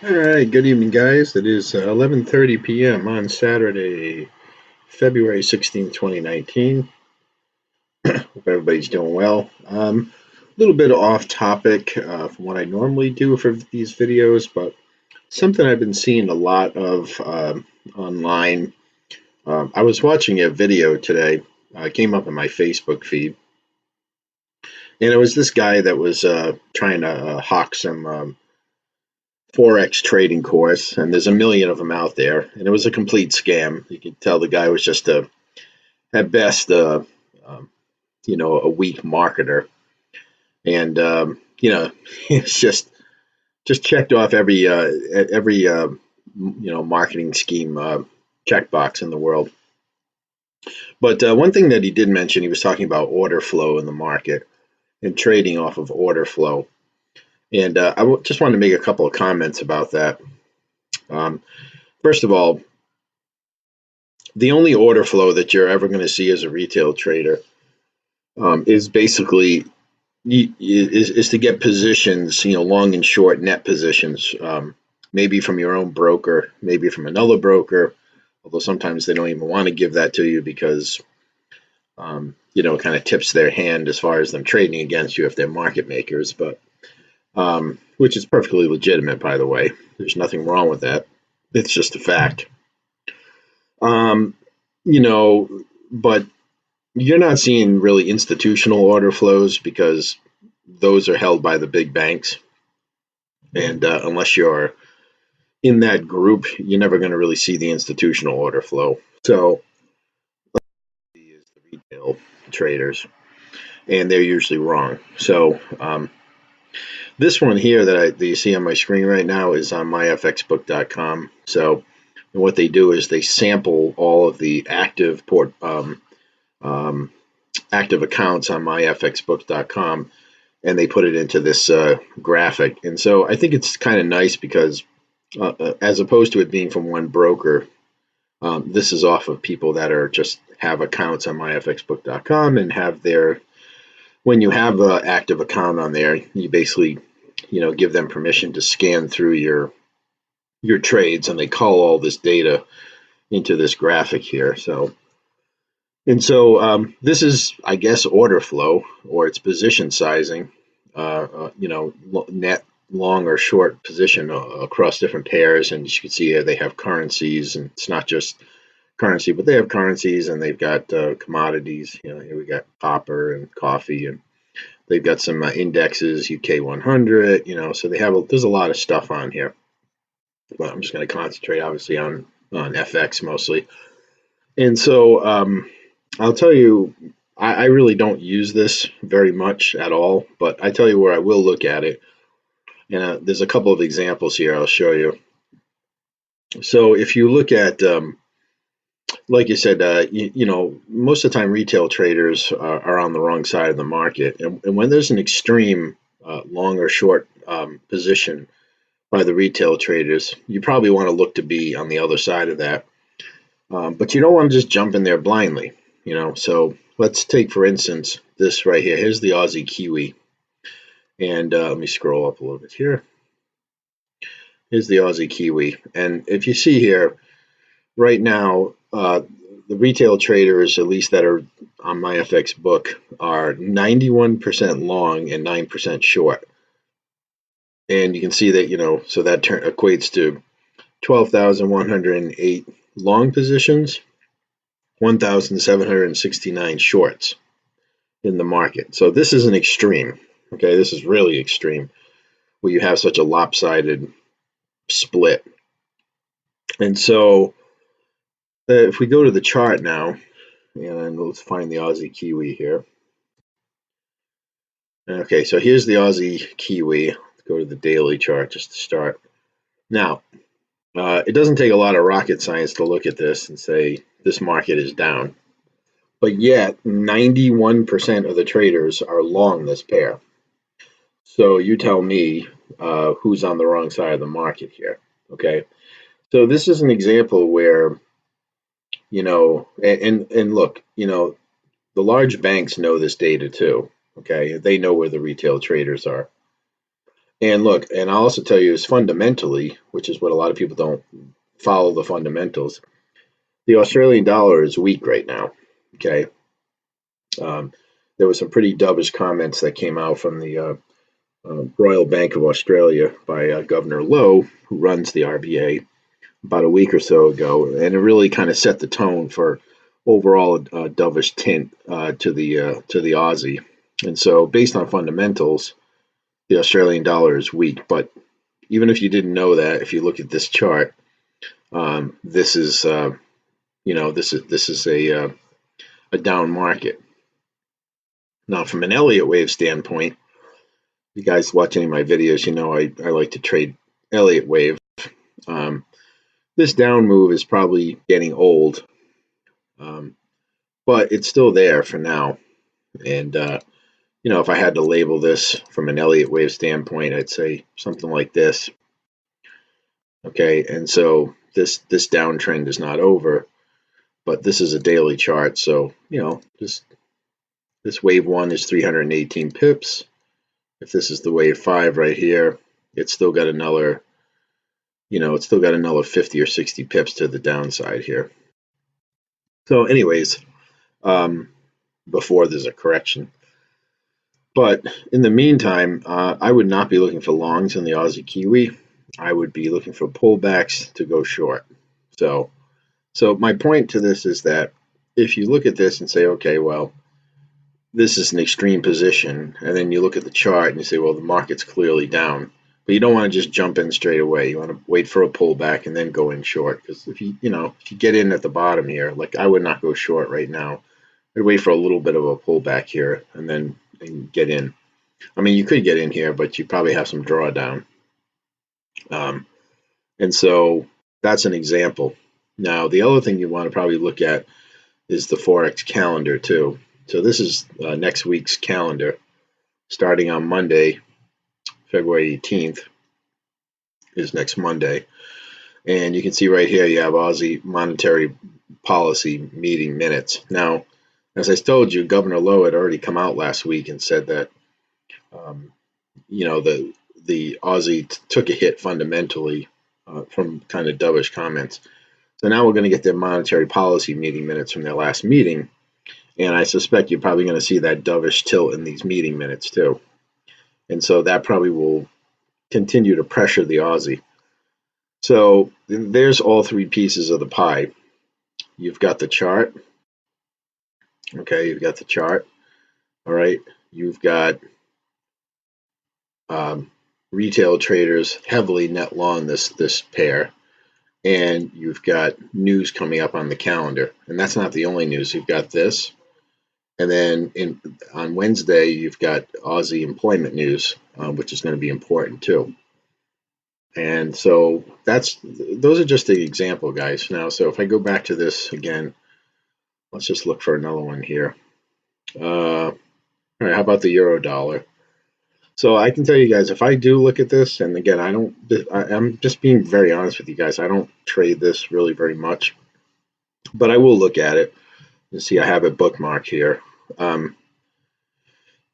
All right, good evening, guys. It is 11:30 p.m. on Saturday, February 16th, 2019. Hope everybody's doing well. A little bit off topic from what I normally do for these videos, but something I've been seeing a lot of online. I was watching a video today, came up in my Facebook feed, and it was this guy that was trying to hawk some Forex trading course, and there's a million of them out there, and it was a complete scam. You could tell the guy was just at best, um, a weak marketer, and it's just checked off every marketing scheme checkbox in the world. But one thing that he did mention, he was talking about order flow in the market and trading off of order flow, and just wanted to make a couple of comments about that. Um, First of all, the only order flow that you're ever going to see as a retail trader is basically is to get positions, long and short net positions, maybe from your own broker, maybe from another broker, although sometimes they don't even want to give that to you because, it kind of tips their hand as far as them trading against you if they're market makers, but which is perfectly legitimate, by the way. There's nothing wrong with that. It's just a fact. Um, you know, but you're not seeing really institutional order flows because those are held by the big banks. And unless you're in that group, you're never going to really see the institutional order flow. So, is the retail traders, and they're usually wrong. So, this one here that you see on my screen right now is on myfxbook.com. So, what they do is they sample all of the um, active accounts on myfxbook.com, and they put it into this graphic. And so I think it's kind of nice because as opposed to it being from one broker, this is off of people that are just have accounts on myfxbook.com and have their when you have an active account on there, you basically give them permission to scan through your trades, and they call all this data into this graphic here. So this is, I guess, order flow, or it's position sizing, net long or short position across different pairs. And you can see here they have currencies, and it's not just currency, but they have currencies, and they've got commodities. Here we got copper and coffee, and they've got some indexes, UK 100. So there's a lot of stuff on here. But I'm just going to concentrate, obviously, on FX mostly. And so I'll tell you, I really don't use this very much at all, but I tell you where I will look at it. And there's a couple of examples here I'll show you. So if you look at, like you said, most of the time retail traders are on the wrong side of the market. And when there's an extreme long or short position by the retail traders, you probably want to look to be on the other side of that. But you don't want to just jump in there blindly. So let's take, for instance, this right here. Here's the Aussie Kiwi. And let me scroll up a little bit here. Here's the Aussie Kiwi. And if you see here, right now, the retail traders, at least that are on my FX book, are 91% long and 9% short. And you can see that, so that equates to 12,108 long positions, 1,769 shorts in the market. So this is an extreme. Okay, this is really extreme where you have such a lopsided split. And so if we go to the chart now, and let's find the Aussie Kiwi here. Okay, so here's the Aussie Kiwi. Let's go to the daily chart just to start. Now, it doesn't take a lot of rocket science to look at this and say this market is down. But yet, 91% of the traders are long this pair. So you tell me who's on the wrong side of the market here. Okay, so this is an example where and look, the large banks know this data too. Okay, they know where the retail traders are, And look, and I'll also tell you is fundamentally, which is what a lot of people don't follow the fundamentals. The Australian dollar is weak right now. Okay. Um, there was some pretty dovish comments that came out from the Royal Bank of Australia by Governor Lowe, who runs the RBA, about a week or so ago, and it really kind of set the tone for overall dovish tint to the Aussie. And so, based on fundamentals, the Australian dollar is weak. But even if you didn't know that, if you look at this chart, this is this is a down market. Now, from an Elliott wave standpoint, you guys watch any of my videos, you know I like to trade Elliott wave. Um, this down move is probably getting old, but it's still there for now. And if I had to label this from an Elliott wave standpoint, I'd say something like this. Okay, and so this downtrend is not over, but this is a daily chart. So this wave 1 is 318 pips. If this is the wave 5 right here, it's still got another 50 or 60 pips to the downside here. So anyways, before there's a correction. But in the meantime, I would not be looking for longs in the Aussie Kiwi. I would be looking for pullbacks to go short. So my point to this is that if you look at this and say, okay, well, this is an extreme position, and then you look at the chart and you say, well, the market's clearly down, but you don't want to just jump in straight away. You want to wait for a pullback and then go in short, because if you get in at the bottom here, like I would not go short right now. I'd wait for a little bit of a pullback here and get in. I mean, you could get in here, but you probably have some drawdown. And so that's an example. Now, the other thing you want to probably look at is the Forex calendar too. So this is next week's calendar, starting on Monday, February 18th is next Monday. And you can see right here, you have Aussie monetary policy meeting minutes. Now, as I told you, Governor Lowe had already come out last week and said that, the Aussie took a hit fundamentally from kind of dovish comments. So now we're going to get their monetary policy meeting minutes from their last meeting. And I suspect you're probably going to see that dovish tilt in these meeting minutes too. And so that probably will continue to pressure the Aussie. So there's all three pieces of the pie. You've got the chart. Okay, you've got the chart. All right. You've got retail traders heavily net long this pair. And you've got news coming up on the calendar. And that's not the only news. You've got this. And then on Wednesday, you've got Aussie employment news, which is going to be important too. And so those are just the example, guys. Now, so if I go back to this again, let's just look for another one here. All right, how about the euro dollar? So I can tell you guys, if I do look at this, and again, I'm just being very honest with you guys, I don't trade this really very much, but I will look at it. You see, I have it bookmarked here.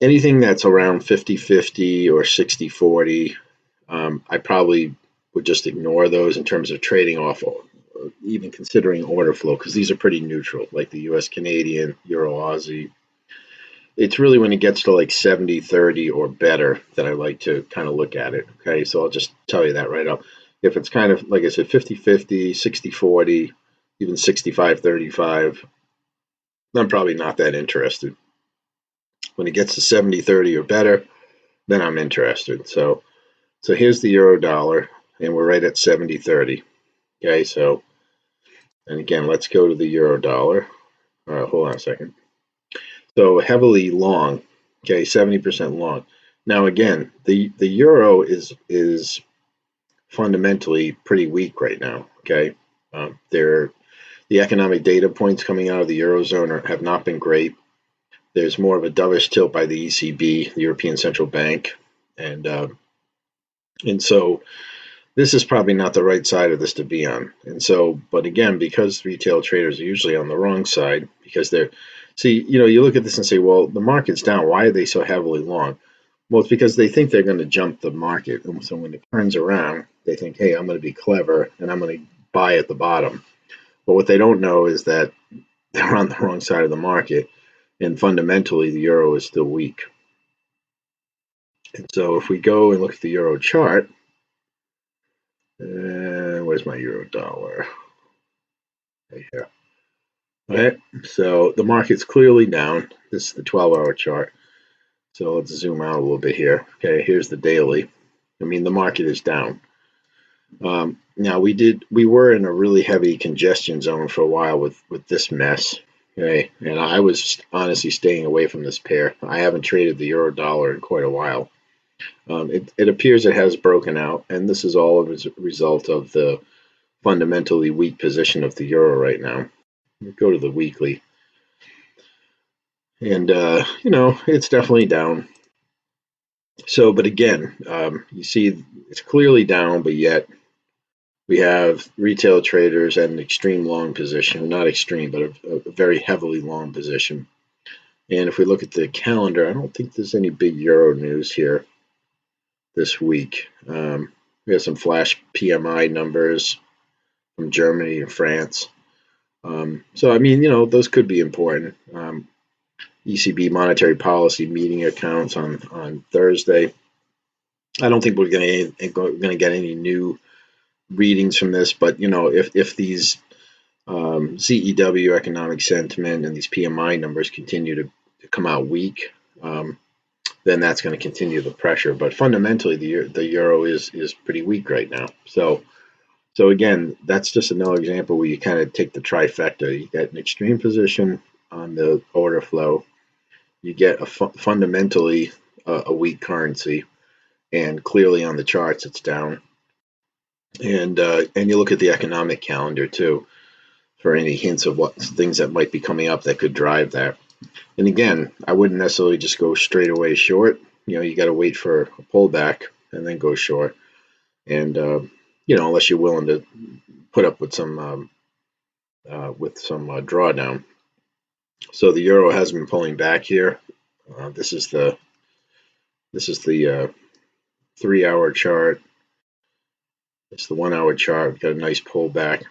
Anything that's around 50-50 or 60-40, I probably would just ignore those in terms of trading off, or even considering order flow, because these are pretty neutral, like the US Canadian, Euro Aussie. It's really when it gets to like 70-30 or better that I like to kind of look at it. Okay, so I'll just tell you that right up. If it's kind of, like I said, 50-50, 60-40, even 65-35, I'm probably not that interested. When it gets to 70-30 or better, then I'm interested. So here's the euro dollar, and we're right at 70-30. Okay, so, and again, let's go to the euro dollar. All right, hold on a second. So heavily long, okay, 70% long. Now again, the euro is fundamentally pretty weak right now. Okay, the economic data points coming out of the eurozone have not been great. There's more of a dovish tilt by the ECB, the European Central Bank, and so this is probably not the right side of this to be on. And so, but again, because retail traders are usually on the wrong side, because you look at this and say, well, the market's down. Why are they so heavily long? Well, it's because they think they're going to jump the market. And so when it turns around, they think, hey, I'm going to be clever and I'm going to buy at the bottom. But what they don't know is that they're on the wrong side of the market. And fundamentally, the euro is still weak. And so if we go and look at the euro chart, where's my euro dollar? Right here. Okay, so the market's clearly down. This is the 12-hour chart. So let's zoom out a little bit here. Okay, here's the daily. I mean, the market is down. Now we were in a really heavy congestion zone for a while with this mess. Okay, and I was honestly staying away from this pair. I haven't traded the euro dollar in quite a while. It appears it has broken out, and this is all as a result of the fundamentally weak position of the euro right now. Go to the weekly, and it's definitely down. So, but again, you see it's clearly down, but yet we have retail traders at an extreme long position, not extreme, but a very heavily long position. And if we look at the calendar, I don't think there's any big euro news here this week. We have some flash PMI numbers from Germany and France. So, I mean, those could be important. ECB monetary policy meeting accounts on Thursday. I don't think we're going to get any new readings from this, but if these CEW economic sentiment and these PMI numbers continue to come out weak, then that's going to continue the pressure. But fundamentally, the euro is pretty weak right now. So again, that's just another example where you kind of take the trifecta. You get an extreme position on the order flow. You get fundamentally a weak currency, and clearly on the charts it's down. And you look at the economic calendar too for any hints of what things that might be coming up that could drive that. And again, I wouldn't necessarily just go straight away short. You got to wait for a pullback and then go short. And unless you're willing to put up with some drawdown. So the euro has been pulling back here. This is the 3-hour chart. It's the 1-hour chart. We've got a nice pullback.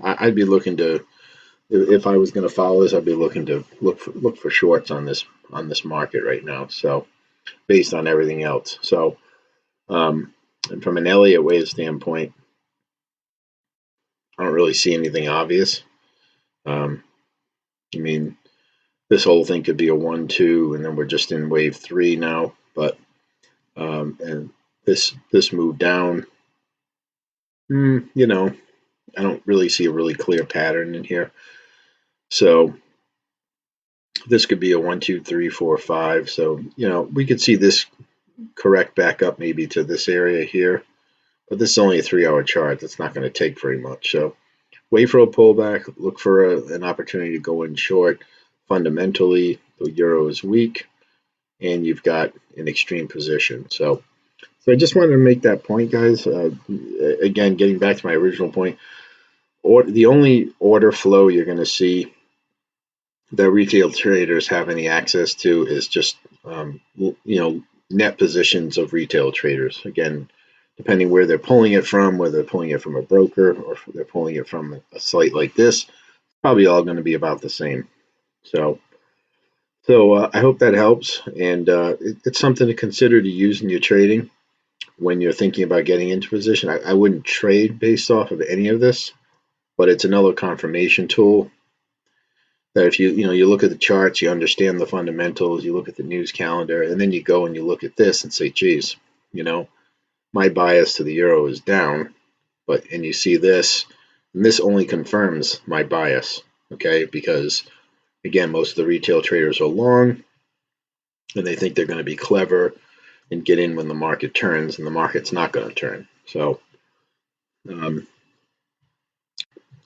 I'd be looking to, if I was going to follow this, I'd be looking to look for shorts on this market right now. So based on everything else. So and from an Elliott wave standpoint, I don't really see anything obvious. I mean, this whole thing could be a 1-2, and then we're just in wave 3 now. But and this move down, I don't really see a really clear pattern in here. So this could be a 1, 2, 3, 4, 5. So we could see this correct back up maybe to this area here. But this is only a 3-hour chart. That's not going to take very much. So wait for a pullback. Look for an opportunity to go in short. Fundamentally, the euro is weak, and you've got an extreme position. So I just wanted to make that point, guys. Again, getting back to my original point, the only order flow you're going to see that retail traders have any access to is just net positions of retail traders. Again, depending where they're pulling it from, whether they're pulling it from a broker or if they're pulling it from a site like this, probably all going to be about the same. So I hope that helps, and it's something to consider to use in your trading when you're thinking about getting into position. I wouldn't trade based off of any of this, but it's another confirmation tool that if you look at the charts, you understand the fundamentals, you look at the news calendar, and then you go and you look at this and say, geez, my bias to the euro is down, and you see this, and this only confirms my bias, okay? Because again, most of the retail traders are long, and they think they're going to be clever and get in when the market turns, and the market's not going to turn. So, and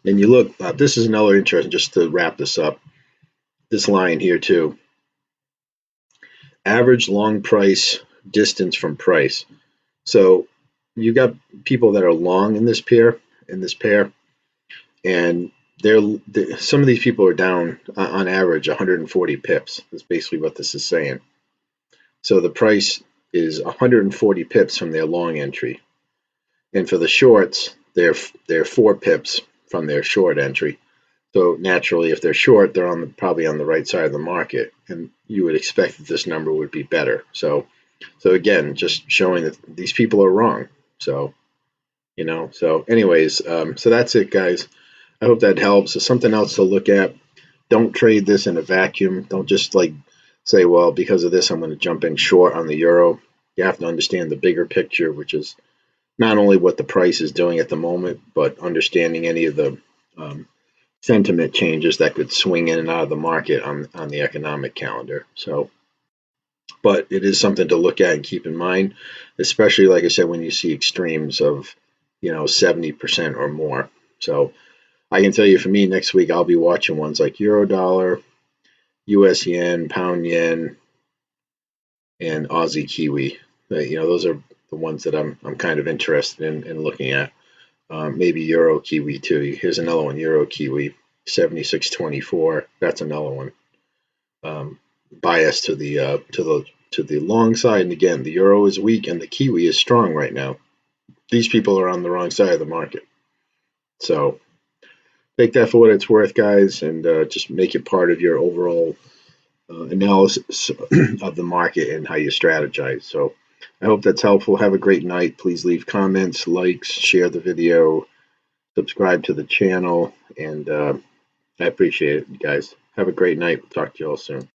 you look, this is another interesting, just to wrap this up, this line here too. Average long price distance from price. So you got people that are long in this pair, and some of these people are down on average 140 pips. That's basically what this is saying. So the price is 140 pips from their long entry. And for the shorts, they're 4 pips from their short entry. So naturally, if they're short, they're probably on the right side of the market, and you would expect that this number would be better. So again, just showing that these people are wrong. So So anyways, so that's it, guys. I hope that helps. It's something else to look at. Don't trade this in a vacuum. Don't just like say, well, because of this, I'm going to jump in short on the euro. You have to understand the bigger picture, which is not only what the price is doing at the moment, but understanding any of the sentiment changes that could swing in and out of the market on the economic calendar. So, but it is something to look at and keep in mind, especially like I said, when you see extremes of 70% or more. So I can tell you, for me, next week I'll be watching ones like euro dollar, US yen, pound yen, and Aussie kiwi. Those are the ones that I'm kind of interested in looking at. Maybe euro kiwi too. Here's another one, euro kiwi, 76.24. That's another one. Bias to the long side, and again, the euro is weak and the kiwi is strong right now. These people are on the wrong side of the market. So take that for what it's worth, guys, and just make it part of your overall analysis of the market and how you strategize. So I hope that's helpful. Have a great night. Please leave comments, likes, share the video, subscribe to the channel, and I appreciate it, guys. Have a great night. We'll talk to you all soon.